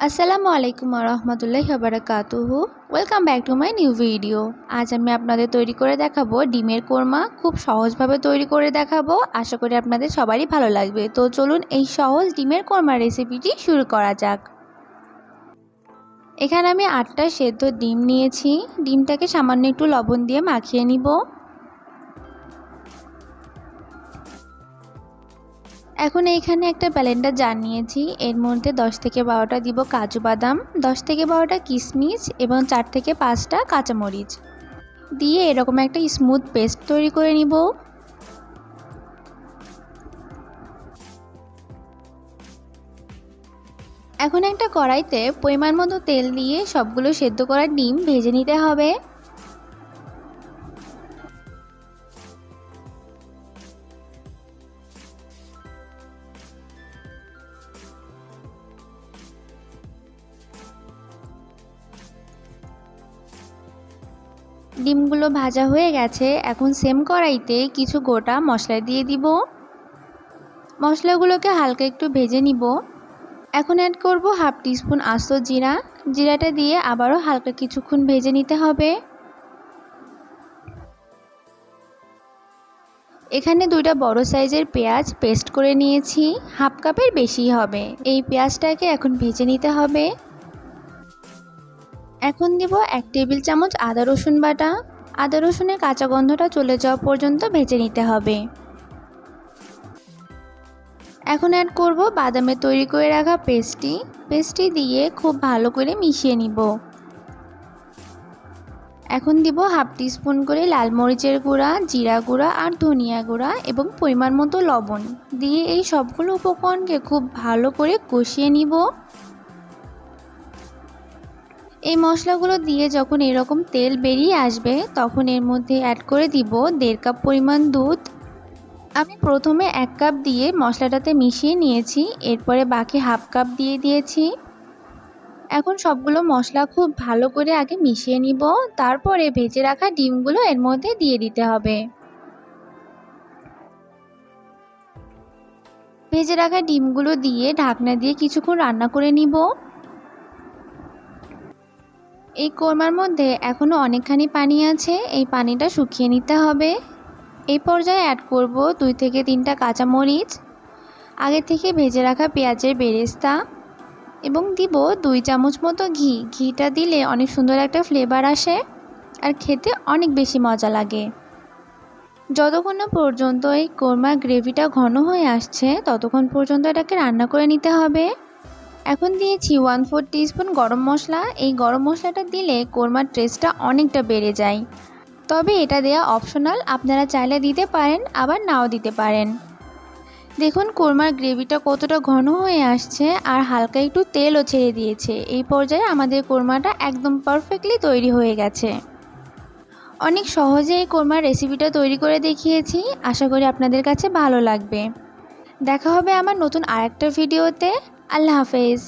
আসসালামু আলাইকুম রহমতুল্লাহি ওয়া বারাকাতুহু। Welcome back to my new video. আজ আমি আপনাদের তৈরি করে দেখাবো ডিমের কোরমা। খুব সহজভাবে তৈরি করে দেখাবো, আশা করি আপনাদের সবারই ভালো লাগবে। তো চলুন এই সহজ ডিমের কোরমা রেসিপিটি শুরু করা যাক। এখানে আমি 8টা সেদ্ধ ডিম নিয়েছি। ডিমটাকে সামান্য একটু লবণ দিয়ে মাখিয়ে নিব। এখন এইখানে একটা ব্লেন্ডার জার নিয়েছি। এর মধ্যে 10 থেকে 12টা দিব কাজু বাদাম, 10 থেকে 12টা কিশমিশ এবং 4 থেকে 5টা কাঁচামরিচ দিয়ে এরকম একটা স্মুথ পেস্ট তৈরি করে নিব। এখন একটা কড়াইতে পরিমাণ মতো তেল দিয়ে সবগুলো সেদ্ধ করা ডিম ভেজে নিতে হবে। ডিমগুলো ভাজা হয়ে গেছে। এখন সেম কড়াইতে কিছু গোটা মশলা দিয়ে দিব। মশলাগুলোকে হালকা একটু ভেজে নিব। এখন অ্যাড করব হাফ টিস্পুন আস্ত জিরা। জিরাটা দিয়ে আবারও হালকা কিছুক্ষণ ভেজে নিতে হবে। এখানে 2টা বড় সাইজের পেঁয়াজ পেস্ট করে নিয়েছি, হাফ কাপের বেশি হবে। এই পেঁয়াজটাকে এখন ভেজে নিতে হবে। এখন দিব 1 টেবিল চামচ আদা রসুন বাটা। আদা রসুনের কাঁচা গন্ধটা চলে যাওয়া পর্যন্ত ভেজে নিতে হবে। এখন অ্যাড করব বাদামের তৈরি করে রাখা পেস্টটি দিয়ে খুব ভালো করে মিশিয়ে নিব। এখন দিব হাফ টিস্পুন করে লাল মরিচের গুঁড়া, জিরা গুঁড়া আর ধনিয়া গুঁড়া এবং পরিমাণ মতো লবণ দিয়ে এই সবগুলো উপকরণকে খুব ভালো করে কষিয়ে নিব। এই মশলাগুলো দিয়ে যখন এরকম তেল বেরিয়ে আসবে তখন এর মধ্যে অ্যাড করে দিব 1.5 কাপ পরিমাণ দুধ। আমি প্রথমে 1 কাপ দিয়ে মশলাটাতে মিশিয়ে নিয়েছি, এরপরে বাকি হাফ কাপ দিয়ে দিয়েছি। এখন সবগুলো মশলা খুব ভালো করে আগে মিশিয়ে নিব, তারপরে ভেজে রাখা ডিমগুলো এর মধ্যে দিয়ে দিতে হবে। ভেজে রাখা ডিমগুলো দিয়ে ঢাকনা দিয়ে কিছুক্ষণ রান্না করে নিব। এই কোরমার মধ্যে এখনও অনেকখানি পানি আছে, এই পানিটা শুকিয়ে নিতে হবে। এই পর্যায়ে অ্যাড করব 2 থেকে 3টা কাঁচামরিচ, আগে থেকে ভেজে রাখা পেঁয়াজের বেরেস্তা এবং দিব 2 চামচ মতো ঘি। ঘিটা দিলে অনেক সুন্দর একটা ফ্লেভার আসে আর খেতে অনেক বেশি মজা লাগে। যতক্ষণ না পর্যন্ত এই কোরমার গ্রেভিটা ঘন হয়ে আসছে ততক্ষণ পর্যন্ত এটাকে রান্না করে নিতে হবে। এখন দিয়েছি 1/4 টিস্পুন গরম মশলা। এই গরম মশলাটা দিলে কোরমার টেস্টটা অনেকটা বেড়ে যায়, তবে এটা দেয়া অপশনাল, আপনারা চাইলে দিতে পারেন আবার নাও দিতে পারেন। দেখুন কোরমার গ্রেভিটা কতটা ঘন হয়ে আসছে আর হালকা একটু তেলও ছেড়ে দিয়েছে। এই পর্যায়ে আমাদের কোরমাটা একদম পারফেক্টলি তৈরি হয়ে গেছে। অনেক সহজে এই কোরমার রেসিপিটা তৈরি করে দেখিয়েছি, আশা করি আপনাদের কাছে ভালো লাগবে। দেখা হবে আমার নতুন আরেকটা ভিডিওতে। আল্লাহ হাফেজ।